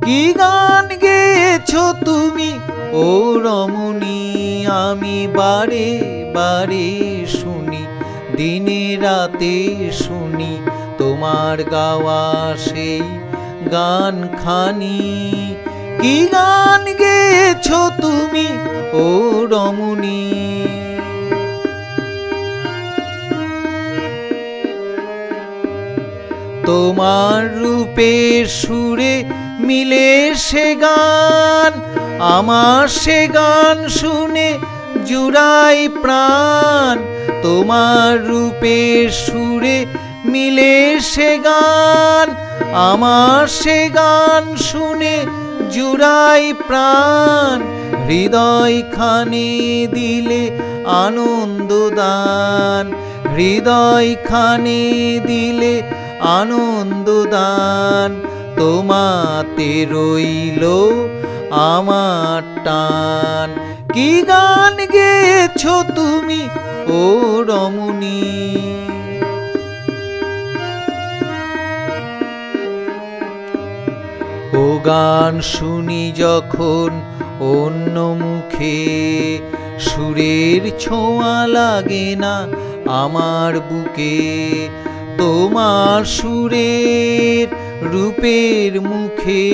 কি গান গেয়েছো তুমি ও রমণী, আমি বারে বারে শুনি, দিনে রাতে শুনি তোমার গাওয়া সেই গান খানি। কি গান গেয়েছো তুমি ও রমণী। তোমার রূপের সুরে মিলে সে গান, আমার সে গান শুনে জুড়াই প্রাণ। তোমার রূপের সুরে মিলে সে গান, আমার সে গান শুনে জুড়াই প্রাণ। হৃদয় খানে দিলে আনন্দ দান, হৃদয় খানে দিলে আনন্দ দান। তোমাতে রইল আমার টান। কি গান গেয়েছো তুমি ও রমণী। ও গান শুনি যখন অন্য মুখে, সুরের ছোঁয়া লাগে না আমার বুকে। তোমার সুরের রূপের মুখে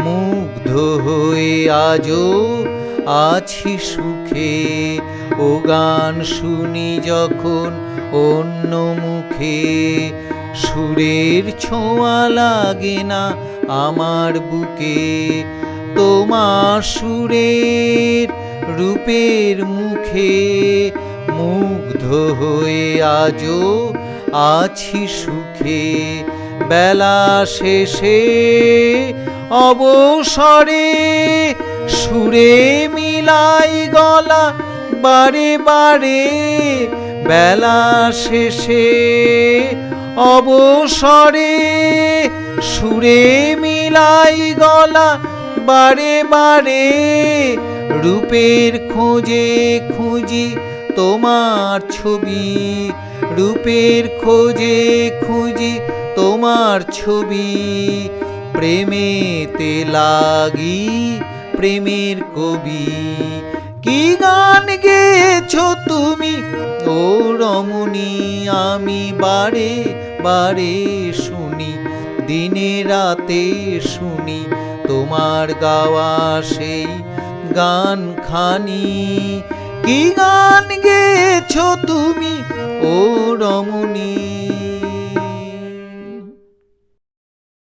মুগ্ধ হয়ে আজও আছি সুখে। ও গান শুনি যখন অন্য মুখে, সুরের ছোঁয়া লাগে না আমার বুকে। তোমার সুরের রূপের মুখে মুগ্ধ হয়ে আজও আছি সুখে। বেলা শেষে অবসরে সুরে মিলাই গলা বারে বারে। বেলা শেষে অবসরে সুরে মিলাই গলা বারে বারে। রূপের খোঁজে খুঁজি তোমার ছবি, রূপের খোঁজে খুঁজি তোমার ছবি। প্রেমেতে লাগি প্রেমের কবি। কি গান গেয়েছো তুমি ও রমণী, আমি বারে বারে শুনি, দিনে রাতে শুনি তোমার গাওয়া সেই গান খানি। কি গান গেয়েছো তুমি ও রমণী।